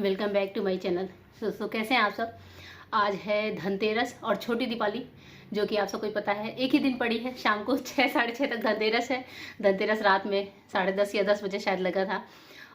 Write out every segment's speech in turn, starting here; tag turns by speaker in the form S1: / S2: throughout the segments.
S1: Welcome back to my channel. So कैसे हैं आप सब। आज है धनतेरस और छोटी दिवाली, जो कि आप सबको पता है एक ही दिन पड़ी है। शाम को 6 साढ़े 6 तक धनतेरस है। धनतेरस रात में 10:30 या 10 बजे शायद लगा था,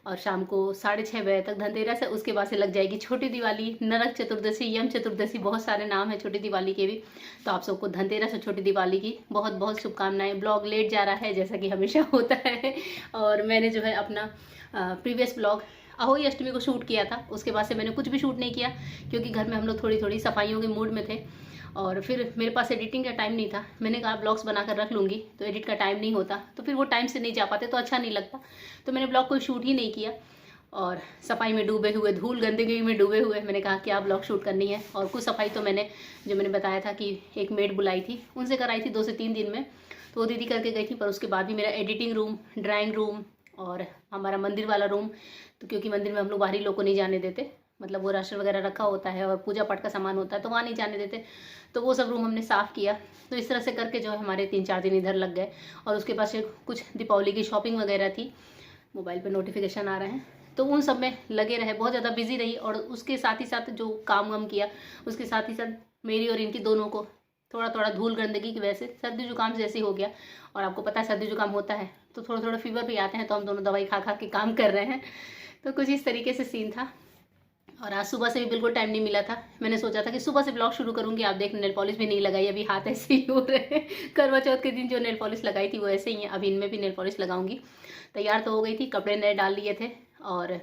S1: और शाम को 6:30 बजे तक धनतेरस है। उसके बाद से लग जाएगी छोटी दिवाली, नरक चतुर्दशी, यम चतुर्दशी, बहुत सारे नाम है छोटी दिवाली के भी। तो आप सबको धनतेरस और छोटी दिवाली की बहुत बहुत शुभकामनाएं। ब्लॉग लेट जा रहा है जैसा कि हमेशा होता है, और मैंने जो है अपना प्रीवियस ब्लॉग अहोई अष्टमी को शूट किया था। उसके बाद से मैंने कुछ भी शूट नहीं किया, क्योंकि घर में हम लोग थोड़ी थोड़ी सफाइयों के मूड में थे, और फिर मेरे पास एडिटिंग का टाइम नहीं था। मैंने कहा ब्लॉग्स बनाकर रख लूँगी, तो एडिट का टाइम नहीं होता, तो फिर वो टाइम से नहीं जा पाते तो अच्छा नहीं लगता। तो मैंने ब्लॉग कोई शूट ही नहीं किया, और सफाई में डूबे हुए, धूल गंदगी में डूबे हुए मैंने कहा क्या ब्लॉग शूट करनी है। और कुछ सफाई तो मैंने बताया था कि एक मेड बुलाई थी, उनसे कराई थी 2 से 3 दिन में, तो वो दीदी करके गई थी। पर उसके बाद भी मेरा एडिटिंग रूम, ड्राइंग रूम और हमारा मंदिर वाला रूम, तो क्योंकि मंदिर में हम लोग बाहरी लोग को नहीं जाने देते, मतलब वो राशन वगैरह रखा होता है और पूजा पाठ का सामान होता है, तो वहाँ नहीं जाने देते, तो वो सब रूम हमने साफ़ किया। तो इस तरह से करके जो है हमारे 3-4 दिन इधर लग गए। और उसके बाद से कुछ दीपावली की शॉपिंग वगैरह थी, मोबाइल पे नोटिफिकेशन आ रहे हैं, तो उन सब में लगे रहे, बहुत ज़्यादा बिजी रही। और उसके साथ ही साथ जो काम वाम किया, उसके साथ ही साथ मेरी और इनकी दोनों को थोड़ा थोड़ा धूल गंदगी की वजह से सर्दी जुकाम जैसे हो गया। और आपको पता है सर्दी जुकाम होता है तो थोड़ा थोड़ा फीवर भी आते हैं, तो हम दोनों दवाई खा खा के काम कर रहे हैं। तो कुछ इस तरीके से सीन था। और आज सुबह से भी बिल्कुल टाइम नहीं मिला था। मैंने सोचा था कि सुबह से ब्लॉग शुरू करूंगी। आप देख, नेल पॉलिश भी नहीं लगाई, अभी हाथ ऐसे ही हो रहे हैं। करवा चौथ के दिन जो नेल पॉलिश लगाई थी वो ऐसे ही है, अभी इनमें भी नेल पॉलिश लगाऊंगी। तैयार तो हो गई थी, कपड़े नए डाल लिए थे और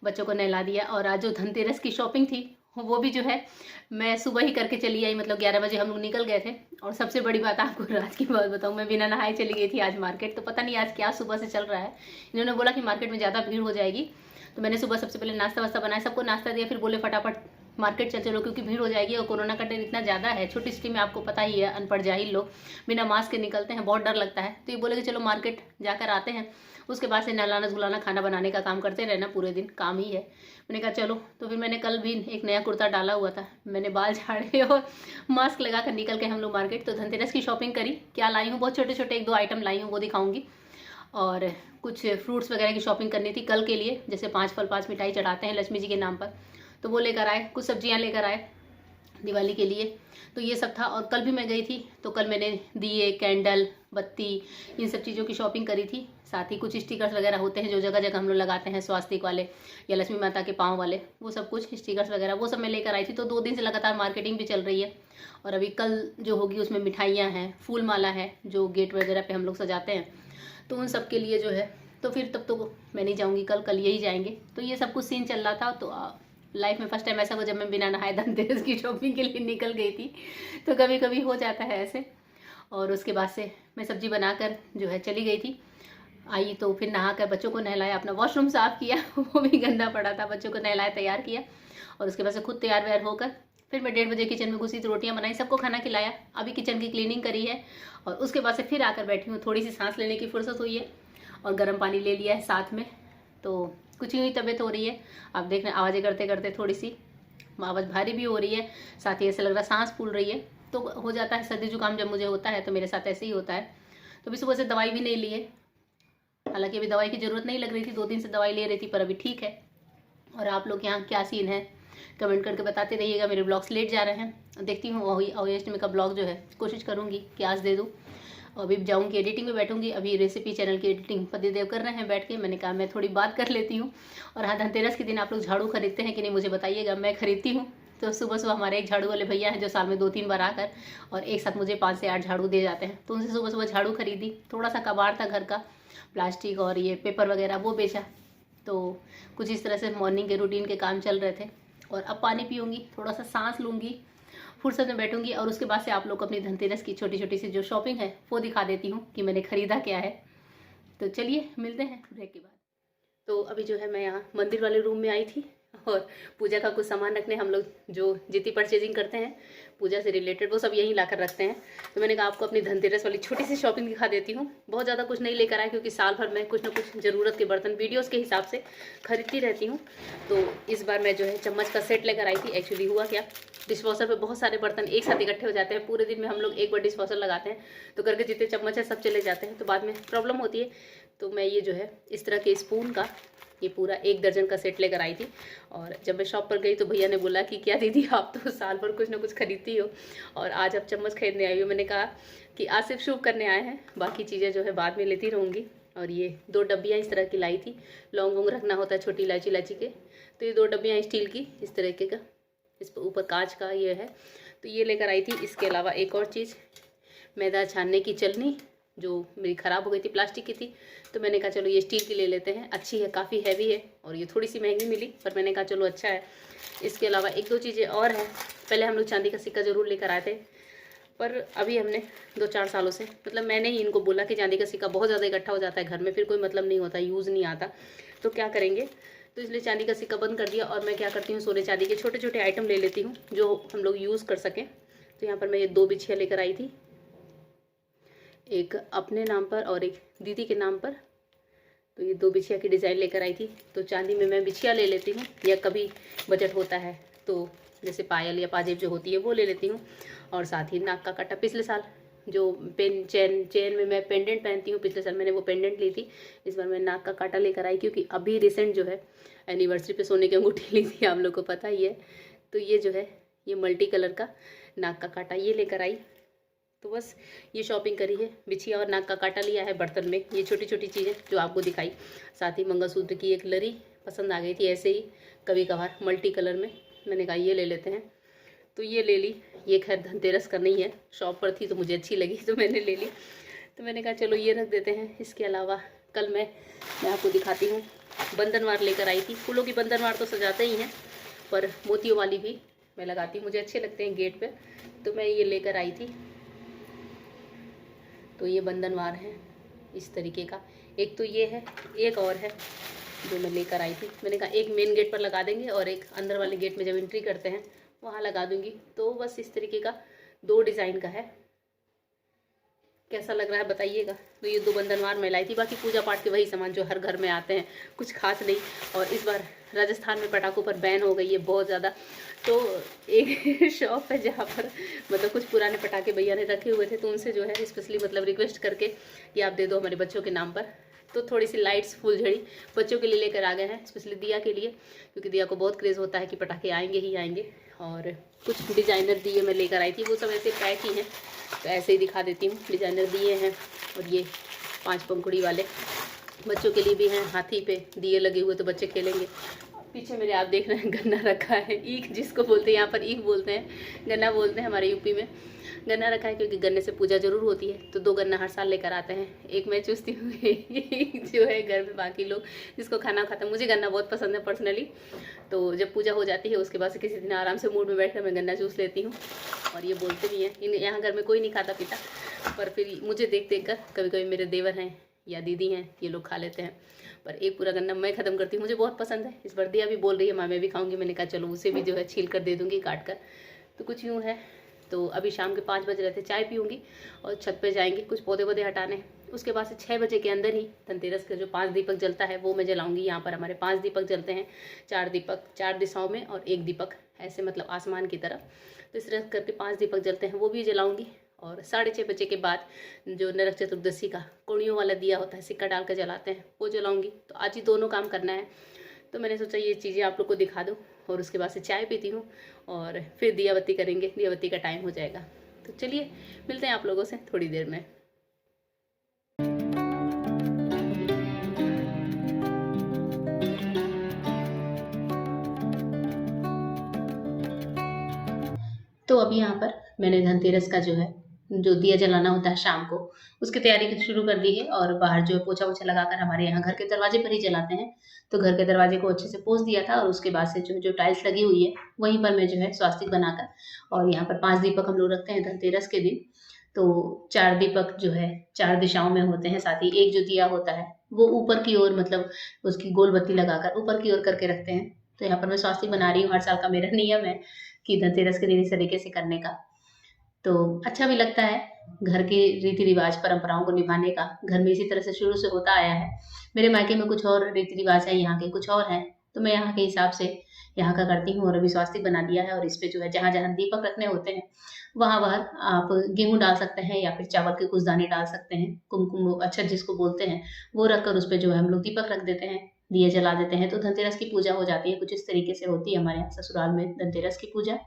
S1: बच्चों को नहला दिया। और आज जो धनतेरस की शॉपिंग थी वो भी जो है मैं सुबह ही करके चली आई, मतलब 11 बजे हम लोग निकल गए थे। और सबसे बड़ी बात आपको रात की बात बताऊँ, मैं बिना नहाए चली गई थी आज मार्केट। तो पता नहीं आज क्या सुबह से चल रहा है। इन्होंने बोला कि मार्केट में ज़्यादा भीड़ हो जाएगी, तो मैंने सुबह सबसे पहले नाश्ता वास्ता बनाया, सबको नाश्ता दिया, फिर बोले फटाफट मार्केट चल चलो क्योंकि भीड़ हो जाएगी। और कोरोना का डर इतना ज़्यादा है, छोटी सिटी में आपको पता ही है, अनपढ़ जाहिल लोग बिना मास्क के निकलते हैं, बहुत डर लगता है। तो ये बोले कि चलो मार्केट जाकर आते हैं, उसके बाद से नहलाना धुलाना खाना बनाने का काम करते रहना, पूरे दिन काम ही है। मैंने कहा चलो। तो फिर मैंने कल भी एक नया कुर्ता डाला हुआ था, मैंने बाल झाड़े और मास्क लगा कर निकल के हम लोग मार्केट। तो धनतेरस की शॉपिंग करी। क्या लाई हूँ, बहुत छोटे छोटे 1-2 आइटम लाई हूँ, वो दिखाऊंगी। और कुछ फ्रूट्स वगैरह की शॉपिंग करनी थी कल के लिए, जैसे 5 फल 5 मिठाई चढ़ाते हैं लक्ष्मी जी के नाम पर, तो वो लेकर आए। कुछ सब्जियां लेकर आए दिवाली के लिए। तो ये सब था। और कल भी मैं गई थी, तो कल मैंने दिए, कैंडल, बत्ती, इन सब चीज़ों की शॉपिंग करी थी। साथ ही कुछ स्टिकर्स वगैरह होते हैं जो जगह जगह हम लोग लगाते हैं, स्वास्तिक वाले या लक्ष्मी माता के पाँव वाले, वो सब कुछ स्टिकर्स वगैरह वो सब मैं लेकर आई थी। तो 2 दिन से लगातार मार्केटिंग भी चल रही है। और अभी कल जो होगी उसमें मिठाइयाँ हैं, फूल माला है जो गेट वगैरह पर हम लोग सजाते हैं, तो उन सब के लिए जो है। तो फिर तब तो मैं नहीं जाऊँगी, कल यही जाएंगे। तो ये सब कुछ सीन चल रहा था। तो लाइफ में फर्स्ट टाइम ऐसा हुआ जब मैं बिना नहाए धनतेरस की शॉपिंग के लिए निकल गई थी। तो कभी कभी हो जाता है ऐसे। और उसके बाद से मैं सब्जी बनाकर जो है चली गई थी। आई तो फिर नहाकर बच्चों को नहलाया, अपना वॉशरूम साफ़ किया, वो भी गंदा पड़ा था, बच्चों को नहलाया, तैयार किया। और उसके बाद से खुद तैयार व्यार होकर फिर मैं 1:30 बजे किचन में घुसी, तो रोटियां बनाई, सबको खाना खिलाया। अभी किचन की क्लीनिंग करी है, और उसके बाद से फिर आकर बैठी हूँ, थोड़ी सी सांस लेने की फुर्सत हुई है। और गर्म पानी ले लिया है साथ में। तो कुछ यूँ ही तबीयत हो रही है, आप देख रहे हैं आवाज़ें करते करते थोड़ी सी आवाज़ भारी भी हो रही है, साथ ही ऐसा लग रहा है सांस फूल रही है। तो हो जाता है सर्दी जुकाम, जब मुझे होता है तो मेरे साथ ऐसे ही होता है। तो अभी सुबह से दवाई भी नहीं ली है, हालांकि अभी दवाई की ज़रूरत नहीं लग रही थी, 2 दिन से दवाई ले रही थी, पर अभी ठीक है। और आप लोग यहाँ क्या सीन है कमेंट करके बताते रहिएगा। मेरे ब्लॉग्स लेट जा रहे हैं, देखती हूँ अहोई अष्टमी का ब्लॉग जो है कोशिश करूँगी कि आज दे दूँ। अभी जाऊँगी एडिटिंग में बैठूंगी, अभी रेसिपी चैनल की एडिटिंग पतिदेव कर रहे हैं बैठ के। मैंने कहा मैं थोड़ी बात कर लेती हूँ। और हाँ, धनतेरस के दिन आप लोग झाड़ू खरीदते हैं कि नहीं मुझे बताइएगा, मैं खरीदती हूँ। तो सुबह सुबह हमारे एक झाड़ू वाले भैया हैं जो साल में 2-3 बार आकर और एक साथ मुझे 5 से 8 झाड़ू दे जाते हैं। तो उनसे सुबह सुबह झाड़ू खरीदी, थोड़ा सा कबाड़ था घर का, प्लास्टिक और ये पेपर वगैरह वो बेचा। तो कुछ इस तरह से मॉर्निंग के रूटीन के काम चल रहे थे। और अब पानी पीऊँगी, थोड़ा सा सांस लूँगी, फुर्सत में बैठूंगी। और उसके बाद से आप लोग को अपनी धनतेरस की छोटी छोटी सी जो शॉपिंग है वो दिखा देती हूँ कि मैंने ख़रीदा क्या है। तो चलिए मिलते हैं ब्रेक के बाद। तो अभी जो है मैं यहाँ मंदिर वाले रूम में आई थी, और पूजा का कुछ सामान रखने, हम लोग जो जितनी परचेजिंग करते हैं पूजा से रिलेटेड वो सब यहीं लाकर रखते हैं। तो मैंने कहा आपको अपनी धनतेरस वाली छोटी सी शॉपिंग दिखा देती हूँ। बहुत ज़्यादा कुछ नहीं लेकर आए, क्योंकि साल भर में कुछ ना कुछ ज़रूरत के बर्तन वीडियोस के हिसाब से खरीदती रहती हूँ। तो इस बार मैं जो है चम्मच का सेट लेकर आई थी। एक्चुअली हुआ क्या, डिशवॉशर पे बहुत सारे बर्तन एक साथ इकट्ठे हो जाते हैं, पूरे दिन में हम लोग एक बार डिशवॉशर लगाते हैं, तो करके जितने चम्मच है सब चले जाते हैं, तो बाद में प्रॉब्लम होती है। तो मैं ये जो है इस तरह के स्पून का ये पूरा 1 दर्जन का सेट लेकर आई थी। और जब मैं शॉप पर गई तो भैया ने बोला कि क्या दीदी आप तो साल भर कुछ ना कुछ खरीदती हो और आज आप चम्मच खरीदने आई हो। मैंने कहा कि आज सिर्फ शुभ करने आए हैं, बाकी चीज़ें जो है बाद में लेती रहूँगी। और ये 2 डब्बियाँ इस तरह की लाई थी, लौंग वोंग रखना होता है छोटी इलायची के, तो ये 2 डब्बियाँ स्टील की इस तरीके का, इस पर ऊपर कांच का ये है, तो ये लेकर आई थी। इसके अलावा एक और चीज़, मैदा छानने की चलनी जो मेरी ख़राब हो गई थी, प्लास्टिक की थी, तो मैंने कहा चलो ये स्टील की ले लेते हैं, अच्छी है, काफ़ी हैवी है और ये थोड़ी सी महंगी मिली, पर मैंने कहा चलो अच्छा है। इसके अलावा 1-2 चीज़ें और हैं। पहले हम लोग चांदी का सिक्का ज़रूर लेकर आए थे, पर अभी हमने 2-4 सालों से, मतलब मैंने ही इनको बोला कि चांदी का सिक्का बहुत ज़्यादा इकट्ठा हो जाता है घर में, फिर कोई मतलब नहीं होता, यूज़ नहीं आता, तो क्या करेंगे, तो इसलिए चांदी का सिक्का बंद कर दिया। और मैं क्या करती हूँ, सोने चांदी के छोटे छोटे आइटम ले लेती हूँ जो हम लोग यूज़ कर सकें। तो यहाँ पर मैं ये 2 बिछिया लेकर आई थी, एक अपने नाम पर और एक दीदी के नाम पर। तो ये 2 बिछिया की डिज़ाइन लेकर आई थी। तो चांदी में मैं बिछिया ले लेती हूँ, या कभी बजट होता है तो जैसे पायल या पाजेब जो होती है वो ले लेती हूँ। और साथ ही नाक का काटा, पिछले साल जो चेन में मैं पेंडेंट पहनती हूँ, पिछले साल मैंने वो पेंडेंट ली थी, इस बार मैं नाक का काटा लेकर आई, क्योंकि अभी रिसेंट जो है एनिवर्सरी पे सोने की अंगूठी ली थी, आप लोग को पता ही है। तो ये जो है ये मल्टी कलर का नाक का काटा ये लेकर आई। तो बस ये शॉपिंग करी है, बिछिया और नाक का काटा लिया है बर्तन में, ये छोटी छोटी चीज़ें जो आपको दिखाई। साथ ही मंगलसूत्र की एक लरी पसंद आ गई थी, ऐसे ही कभी कभार मल्टी कलर में, मैंने कहा ये ले लेते हैं, तो ये ले ली। ये खैर धनतेरस का नहीं है, शॉप पर थी तो मुझे अच्छी लगी तो मैंने ले ली, तो मैंने कहा चलो ये रख देते हैं। इसके अलावा कल मैं आपको दिखाती हूँ, बंधनवार लेकर आई थी। फूलों की बंधनवार तो सजाते ही हैं, पर मोतियों वाली भी मैं लगाती हूँ, मुझे अच्छे लगते हैं गेट पे, तो मैं ये लेकर आई थी। तो ये बंधनवार है इस तरीके का, एक तो ये है, एक और है जो मैं लेकर आई थी। मैंने कहा एक मेन गेट पर लगा देंगे और एक अंदर वाले गेट में जब एंट्री करते हैं वहाँ लगा दूंगी। तो बस इस तरीके का 2 डिज़ाइन का है, कैसा लग रहा है बताइएगा। तो ये 2 बंधनवार मैं लाई थी, बाकी पूजा पाठ के वही सामान जो हर घर में आते हैं, कुछ खास नहीं। और इस बार राजस्थान में पटाखों पर बैन हो गई है बहुत ज़्यादा, तो एक शॉप है जहाँ पर मतलब कुछ पुराने पटाखे भैया ने रखे हुए थे, तो उनसे जो है स्पेशली मतलब रिक्वेस्ट करके कि आप दे दो हमारे बच्चों के नाम पर। तो थोड़ी सी लाइट्स फुलझड़ी बच्चों के लिए लेकर आ गए हैं, स्पेशली दिया के लिए, क्योंकि दिया को बहुत क्रेज़ होता है कि पटाखे आएंगे ही आएंगे। और कुछ डिज़ाइनर दिए मैं लेकर आई थी, वो सब ऐसे पैक ही हैं, तो ऐसे ही दिखा देती हूँ। डिज़ाइनर दिए हैं, और ये 5 पंखुड़ी वाले बच्चों के लिए भी हैं, हाथी पे दिए लगे हुए तो बच्चे खेलेंगे। पीछे मेरे आप देख रहे हैं गन्ना रखा है, ईख जिसको बोलते हैं, यहाँ पर ईख बोलते हैं, गन्ना बोलते हैं हमारे यूपी में। गन्ना रखा है क्योंकि गन्ने से पूजा जरूर होती है, तो 2 गन्ना हर साल लेकर आते हैं। एक मैं चूसती हूँ जो है घर में बाकी लोग जिसको खाना खाता है। मुझे गन्ना बहुत पसंद है पर्सनली, तो जब पूजा हो जाती है उसके बाद से किसी दिन आराम से मूड में बैठकर मैं गन्ना चूस लेती हूँ। और ये बोलते भी हैं, यहाँ घर में कोई नहीं खाता पीता, पर फिर मुझे देख देख कर कभी कभी मेरे देवर हैं या दीदी हैं ये लोग खा लेते हैं, पर एक पूरा गन्ना मैं ख़त्म करती हूँ, मुझे बहुत पसंद है। इस बार दिया भी बोल रही है माँ मैं भी खाऊंगी, मैंने कहा चलो उसे भी जो है छील कर दे दूँगी काट कर। तो कुछ यूँ है। तो अभी शाम के 5 बज रहे थे, चाय पीऊँगी और छत पे जाएंगे कुछ पौधे वौधे हटाने। उसके बाद से 6 बजे के अंदर ही धनतेरस का जो 5 दीपक जलता है वो मैं जलाऊंगी। यहाँ पर हमारे 5 दीपक जलते हैं, 4 दीपक 4 दिशाओं में और 1 दीपक ऐसे मतलब आसमान की तरफ। तो इस तरह करके 5 दीपक जलते हैं, वो भी जलाऊंगी। और 6:30 बजे के बाद जो नरक चतुर्दशी का कोड़ियों वाला दिया होता है, सिक्का डाल कर जलाते हैं, वो जलाऊंगी। तो आज ही दोनों काम करना है, तो मैंने सोचा ये चीज़ें आप लोग को दिखा दूँ। और उसके बाद से चाय पीती हूँ और फिर दिया बत्ती करेंगे, दिया बत्ती का टाइम हो जाएगा। तो चलिए मिलते हैं आप लोगों से थोड़ी देर में। तो अभी यहाँ पर मैंने धनतेरस का जो दिया जलाना होता है शाम को, उसकी तैयारी शुरू कर दी है। और बाहर जो पोछा वोछा लगाकर हमारे यहाँ घर के दरवाजे पर ही जलाते हैं, तो घर के दरवाजे को अच्छे से पोंछ दिया था। और उसके बाद से जो टाइल्स लगी हुई है वहीं पर मैं जो है स्वास्तिक बनाकर, और यहाँ पर 5 दीपक हम लोग रखते हैं धनतेरस के दिन। तो 4 दीपक जो है 4 दिशाओं में होते हैं, साथ ही एक जो दिया होता है वो ऊपर की ओर मतलब उसकी गोल बत्ती लगाकर ऊपर की ओर करके रखते हैं। तो यहाँ पर मैं स्वास्तिक बना रही हूँ, हर साल का मेरा नियम है कि धनतेरस के दिन इस तरीके से करने का। तो अच्छा भी लगता है, घर के रीति रिवाज परंपराओं को निभाने का घर में इसी तरह से शुरू से होता आया है। मेरे मायके में कुछ और रीति रिवाज है, यहाँ के कुछ और हैं, तो मैं यहाँ के हिसाब से यहाँ का करती हूँ। और अभी स्वास्तिक बना दिया है, और इस पे जो है जहाँ जहाँ दीपक रखने होते हैं वहाँ वहाँ आप गेहूँ डाल सकते हैं या फिर चावल के कुछ दाने डाल सकते हैं, कुमकुम अक्षत जिसको बोलते हैं वो रखकर उस पर जो है हम लोग दीपक रख देते हैं। दिए जला देते हैं, तो धनतेरस की पूजा हो जाती है। कुछ इस तरीके से होती है हमारे यहाँ ससुराल में धनतेरस की पूजा।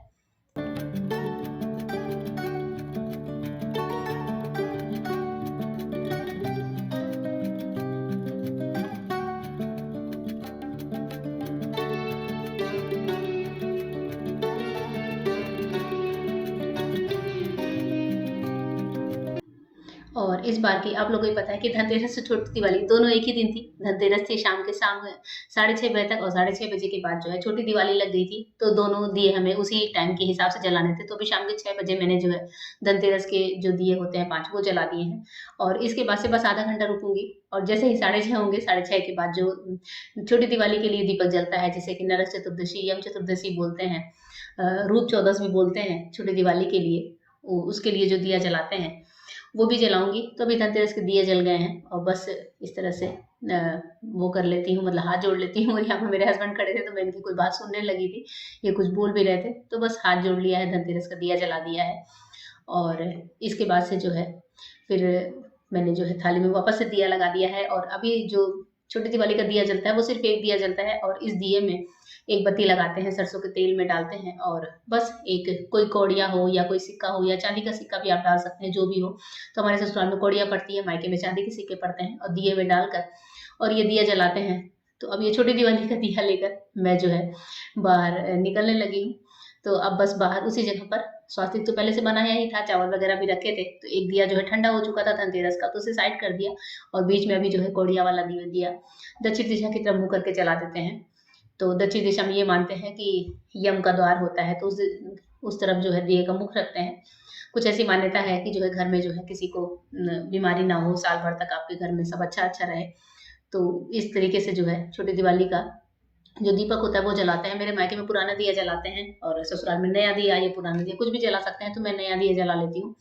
S1: और इस बार की आप लोगों को भी पता है कि धनतेरस से छोटी दिवाली दोनों एक ही दिन थी। धनतेरस थी शाम के 6:30 बजे तक, और 6:30 बजे के बाद जो है छोटी दिवाली लग गई थी। तो दोनों दिए हमें उसी टाइम के हिसाब से जलाने थे। तो अभी शाम के 6 बजे मैंने जो है धनतेरस के जो दिए होते हैं 5 वो जला दिए हैं। और इसके बाद से बस आधा घंटा रुकूंगी, और जैसे ही 6:30 होंगे, 6:30 के बाद जो छोटी दिवाली के लिए दीपक जलता है, जिसे कि नरक चतुर्दशी, यम चतुर्दशी बोलते हैं, रूप चौदस भी बोलते हैं छोटी दिवाली के लिए, उसके लिए जो दिया जलाते हैं वो भी जलाऊंगी। तो अभी धनतेरस के दिए जल गए हैं, और बस इस तरह से वो कर लेती हूँ, मतलब हाथ जोड़ लेती हूँ। और यहाँ पर मेरे हस्बैंड खड़े थे, तो मैं इनकी कोई बात सुनने लगी थी, ये कुछ बोल भी रहे थे, तो बस हाथ जोड़ लिया है, धनतेरस का दिया जला दिया है। और इसके बाद से जो है फिर मैंने जो है थाली में वापस से दिया लगा दिया है। और अभी जो छोटी दिवाली का दिया जलता है वो सिर्फ एक दिया जलता है, और इस दिए में एक बत्ती लगाते हैं, सरसों के तेल में डालते हैं, और बस एक कोई कौड़िया हो या कोई सिक्का हो, या चांदी का सिक्का भी आप डाल सकते हैं, जो भी हो। तो हमारे ससुराल में कौड़िया पड़ती है, मायके में चांदी के सिक्के पड़ते हैं, और दिए में डालकर और ये दिया जलाते हैं। तो अब ये छोटी दिवाली का दिया लेकर मैं जो है बाहर निकलने लगी हूँ। तो अब बस बाहर उसी जगह पर स्वास्तिक तो पहले से बनाया ही था, चावल वगैरह भी रखे थे। तो एक दिया जो है ठंडा हो चुका था धनतेरस का, तो उसे साइड कर दिया, और बीच में अभी जो है कौड़िया वाला दिया दक्षिण दिशा की तरफ मुँह करके जला देते हैं। तो दक्षिण दिशा में ये मानते हैं कि यम का द्वार होता है, तो उस तरफ जो है दिए का मुख रखते हैं। कुछ ऐसी मान्यता है कि जो है घर में जो है किसी को बीमारी ना हो, साल भर तक आपके घर में सब अच्छा अच्छा रहे। तो इस तरीके से जो है छोटी दिवाली का जो दीपक होता है वो जलाते हैं। मेरे मायके में पुराना दिया जलाते हैं, और ससुराल में नया दिया या पुराना दिया कुछ भी जला सकते हैं, तो मैं नया दिया जला लेती हूँ।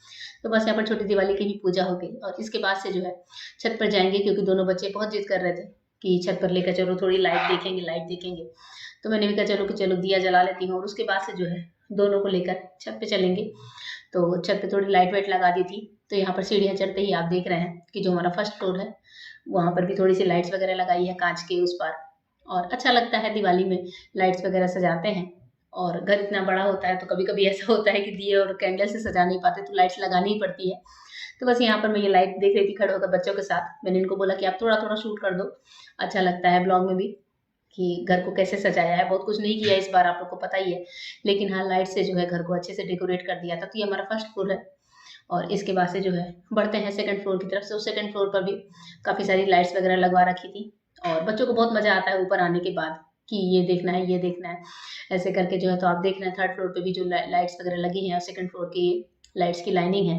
S1: तो बस यहाँ पर छोटी दिवाली की भी पूजा हो गई, और इसके बाद से जो है छत पर जाएंगे, क्योंकि दोनों बच्चे बहुत जिद कर रहे थे कि छत पर लेकर चलो, थोड़ी लाइट देखेंगे, लाइट देखेंगे। तो मैंने भी कहा चलो कि चलो दिया जला लेती हूँ, और उसके बाद से जो है दोनों को लेकर छत पे चलेंगे। तो छत पे थोड़ी लाइट वाइट लगा दी थी। तो यहाँ पर सीढ़ियाँ चढ़ते ही आप देख रहे हैं कि जो हमारा फर्स्ट फ्लोर है वहाँ पर भी थोड़ी सी लाइट्स वगैरह लगाई है कांच के उस पर। और अच्छा लगता है दिवाली में लाइट्स वगैरह सजाते हैं। और घर इतना बड़ा होता है तो कभी कभी ऐसा होता है कि दिए और कैंडल से सजा नहीं पाते, तो लाइट्स लगानी ही पड़ती है। तो बस यहाँ पर मैं ये लाइट देख रही थी खड़े होकर बच्चों के साथ। मैंने इनको बोला कि आप थोड़ा थोड़ा शूट कर दो, अच्छा लगता है ब्लॉग में भी कि घर को कैसे सजाया है। बहुत कुछ नहीं किया इस बार, आप लोग को पता ही है, लेकिन हाँ लाइट से जो है घर को अच्छे से डेकोरेट कर दिया था। तो ये हमारा फर्स्ट फ्लोर है, और इसके बाद से जो है बढ़ते हैं सेकंड फ्लोर की तरफ से। उस सेकंड फ्लोर पर भी काफ़ी सारी लाइट्स वगैरह लगवा रखी थी, और बच्चों को बहुत मज़ा आता है ऊपर आने के बाद कि ये देखना है, ये देखना है, ऐसे करके जो है। तो आप देख रहे हैं थर्ड फ्लोर पे भी जो लाइट्स वगैरह लगी हैं, और सेकंड फ्लोर की लाइट्स की लाइनिंग है।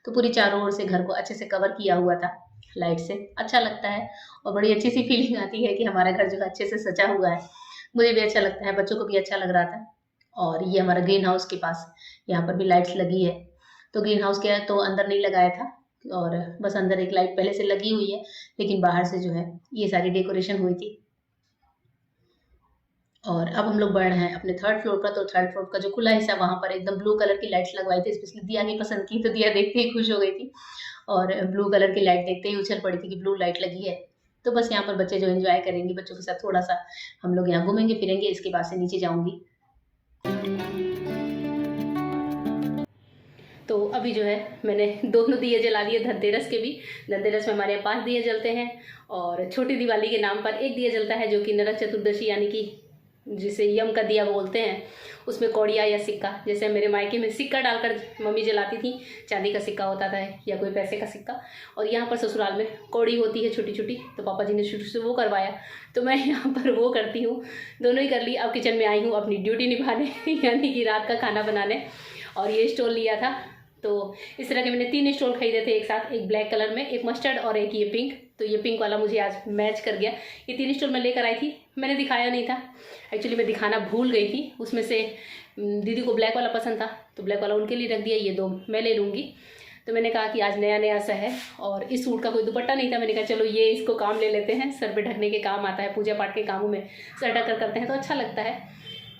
S1: तो पूरी चारों ओर से घर को अच्छे से कवर किया हुआ था लाइट से, अच्छा लगता है। और बड़ी अच्छी सी फीलिंग आती है कि हमारा घर जो है अच्छे से सजा हुआ है। मुझे भी अच्छा लगता है, बच्चों को भी अच्छा लग रहा था। और ये हमारा ग्रीन हाउस के पास यहाँ पर भी लाइट्स लगी है। तो ग्रीन हाउस के तो अंदर नहीं लगाया था, और बस अंदर एक लाइट पहले से लगी हुई है, लेकिन बाहर से जो है ये सारी डेकोरेशन हुई थी। और अब हम लोग बढ़ रहे हैं अपने थर्ड फ्लोर पर। तो थर्ड फ्लोर का जो खुला हिस्सा वहां पर एकदम ब्लू कलर की लाइट्स लगवाई थी, स्पेशली दिया की पसंद की, तो दिया देखते ही खुश हो गई थी, और ब्लू कलर की लाइट देखते ही उछल पड़ी थी कि ब्लू लाइट लगी है। तो बस यहाँ पर बच्चे जो एंजॉय करेंगे, बच्चों के साथ थोड़ा सा हम लोग यहाँ घूमेंगे फिरेंगे। इसके बाद से नीचे जाऊंगी। तो अभी जो है मैंने दोनों दिए जला दिए, धनतेरस के भी। धनतेरस में हमारे यहाँ 5 दिए जलते हैं, और छोटी दिवाली के नाम पर एक दिया जलता है, जो कि नरक चतुर्दशी यानी कि जिसे यम का दिया बोलते हैं। उसमें कौड़िया या सिक्का, जैसे मेरे मायके में सिक्का डालकर मम्मी जलाती थी, चांदी का सिक्का होता था या कोई पैसे का सिक्का। और यहाँ पर ससुराल में कौड़ी होती है छोटी छोटी, तो पापा जी ने शुरू से वो करवाया, तो मैं यहाँ पर वो करती हूँ। दोनों ही कर ली। अब किचन में आई हूँ अपनी ड्यूटी निभाने यानी कि रात का खाना बनाने। और ये स्टोल लिया था, तो इस तरह के मैंने 3 स्टोल खरीदे थे एक साथ, एक ब्लैक कलर में, एक मस्टर्ड और एक ये पिंक। तो ये पिंक वाला मुझे आज मैच कर गया। ये 3 स्टोल मैं लेकर आई थी, मैंने दिखाया नहीं था, एक्चुअली मैं दिखाना भूल गई थी। उसमें से दीदी को ब्लैक वाला पसंद था, तो ब्लैक वाला उनके लिए रख दिया, ये 2 मैं ले लूँगी। तो मैंने कहा कि आज नया नया सा है, और इस सूट का कोई दुपट्टा नहीं था, मैंने कहा चलो ये इसको काम ले लेते हैं, सर पे ढकने के काम आता है, पूजा पाठ के कामों में सर ढक कर करते हैं तो अच्छा लगता है।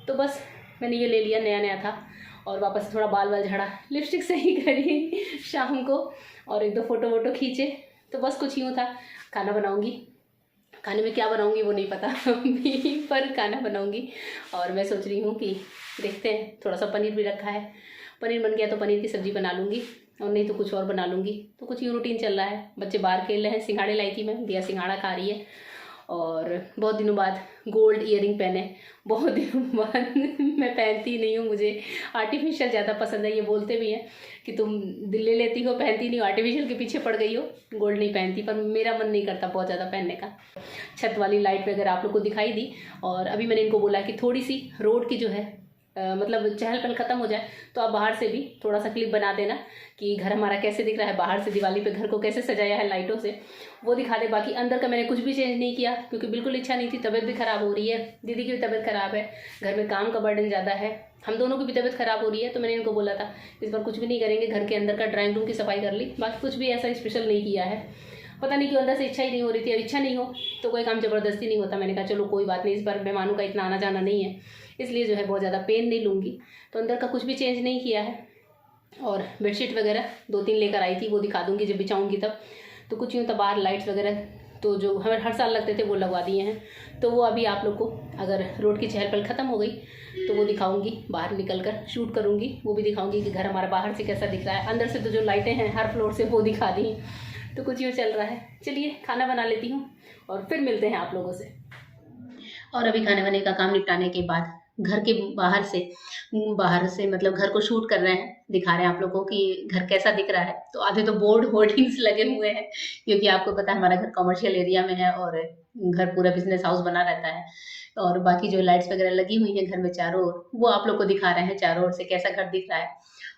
S1: तो बस मैंने ये ले लिया, नया नया था। और वापस से थोड़ा बाल वाल झड़ा, लिपस्टिक सही करी शाम को, और 1-2 फ़ोटो वोटो खींचे। तो बस कुछ यूँ था। खाना बनाऊँगी, खाने में क्या बनाऊंगी वो नहीं पता अभी, पर खाना बनाऊंगी। और मैं सोच रही हूँ कि देखते हैं, थोड़ा सा पनीर भी रखा है, पनीर बन गया तो पनीर की सब्ज़ी बना लूँगी, और नहीं तो कुछ और बना लूँगी। तो कुछ यूँ रूटीन चल रहा है। बच्चे बाहर खेल रहे हैं, सिंघाड़े लाई थी मैं, दिया सिंघाड़ा खा रही है। और बहुत दिनों बाद गोल्ड ईयरिंग पहने, बहुत दिनों बाद मैं पहनती नहीं हूँ, मुझे आर्टिफिशियल ज़्यादा पसंद है। ये बोलते भी हैं कि तुम ले लेती हो, पहनती नहीं हो, आर्टिफिशियल के पीछे पड़ गई हो, गोल्ड नहीं पहनती। पर मेरा मन नहीं करता बहुत ज़्यादा पहनने का। छत वाली लाइट वगैरह आप लोग को दिखाई दी। और अभी मैंने इनको बोला कि थोड़ी सी रोड की जो है मतलब चहल पहल ख़त्म हो जाए तो आप बाहर से भी थोड़ा सा क्लिप बना देना कि घर हमारा कैसे दिख रहा है, बाहर से दिवाली पे घर को कैसे सजाया है लाइटों से, वो दिखा दे। बाकी अंदर का मैंने कुछ भी चेंज नहीं किया, क्योंकि बिल्कुल इच्छा नहीं थी। तबीयत भी ख़राब हो रही है, दीदी की भी तबीयत ख़राब है, घर में काम का बर्डन ज़्यादा है, हम दोनों की भी तबीयत ख़राब हो रही है। तो मैंने इनको बोला था इस बार कुछ भी नहीं करेंगे, घर के अंदर का ड्राइंग रूम की सफाई कर ली, बाकी कुछ भी ऐसा स्पेशल नहीं किया है। पता नहीं क्यों अंदर से इच्छा ही नहीं हो रही थी। अब इच्छा नहीं हो तो कोई काम ज़बरदस्ती नहीं होता। मैंने कहा चलो कोई बात नहीं, इस बार मेहमानों का इतना आना जाना नहीं है, इसलिए जो है बहुत ज़्यादा पेन नहीं लूँगी। तो अंदर का कुछ भी चेंज नहीं किया है। और बेडशीट वगैरह 2-3 लेकर आई थी, वो दिखा दूँगी जब बिछाऊँगी तब। तो कुछ यूँ तो बाहर लाइट्स वगैरह तो जो हमें हर साल लगते थे वो लगवा दिए हैं। तो वो अभी आप लोग को अगर रोड की चहल पहल ख़त्म हो गई तो वो दिखाऊंगी, बाहर निकल कर शूट करूँगी, वो भी दिखाऊंगी कि घर हमारा बाहर से कैसा दिख रहा है। अंदर से तो जो लाइटें हैं हर फ्लोर से वो दिखा दी। तो कुछ यूँ चल रहा है। चलिए खाना बना लेती हूँ और फिर मिलते हैं आप लोगों से। और अभी खाने वाने का काम निपटाने के बाद घर के बाहर से मतलब घर को शूट कर रहे हैं, दिखा रहे हैं आप लोगों को कि घर कैसा दिख रहा है। तो आधे तो बोर्ड होर्डिंग्स लगे हुए हैं, क्योंकि आपको पता है हमारा घर कमर्शियल एरिया में है और घर पूरा बिजनेस हाउस बना रहता है। और बाकी जो लाइट्स वगैरह लगी हुई हैं घर में चारों ओर, वो आप लोग को दिखा रहे हैं चारों ओर से कैसा घर दिख रहा है,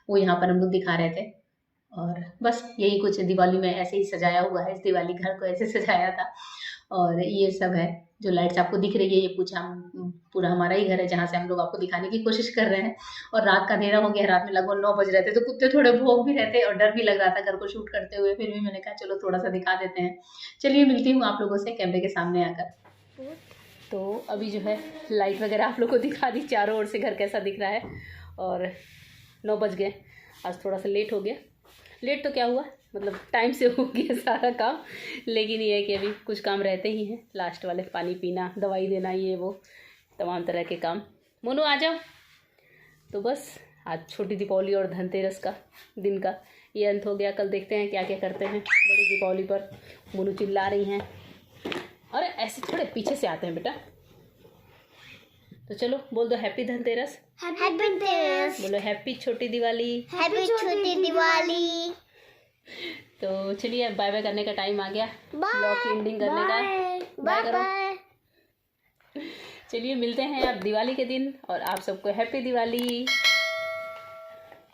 S1: वो यहाँ पर हम लोग दिखा रहे थे। और बस यही कुछ दिवाली में ऐसे ही सजाया हुआ है, इस दिवाली घर को ऐसे सजाया था। और ये सब है जो लाइट्स आपको दिख रही है, ये पूरा हमारा ही घर है जहाँ से हम लोग आपको दिखाने की कोशिश कर रहे हैं। और रात का अंधेरा हो गया, रात में लगभग 9 बज रहे थे, तो कुत्ते थोड़े भौंक भी रहे थे और डर भी लग रहा था घर को शूट करते हुए। फिर भी मैंने कहा चलो थोड़ा सा दिखा देते हैं। चलिए मिलती हूँ आप लोगों से कैमरे के सामने आकर। तो अभी जो है लाइट वगैरह आप लोग को दिखा दी, चारों ओर से घर कैसा दिख रहा है। और 9 बज गए, आज थोड़ा सा लेट हो गया। लेट तो क्या हुआ, मतलब टाइम से हो गया सारा काम, लेकिन ये है कि अभी कुछ काम रहते ही हैं लास्ट वाले, पानी पीना, दवाई देना, ये वो तमाम तरह के काम। मोनू आ जाओ। तो बस आज छोटी दीपावली और धनतेरस का दिन का ये अंत हो गया। कल देखते हैं क्या क्या करते हैं बड़ी दीपावली पर। मोनू चिल्ला रही हैं, अरे ऐसे थोड़े पीछे से आते हैं बेटा। तो चलो बोल दो हैप्पी धनतेरस।
S2: हैप्पी धनतेरस।
S1: बोलो हैप्पी छोटी दिवाली।
S2: हैप्पी छोटी दिवाली।
S1: तो चलिए अब बाय बाय करने का टाइम आ गया, ब्लॉग की एंडिंग करने का। बाय करो। चलिए मिलते हैं अब दिवाली के दिन, और आप सबको हैप्पी दिवाली।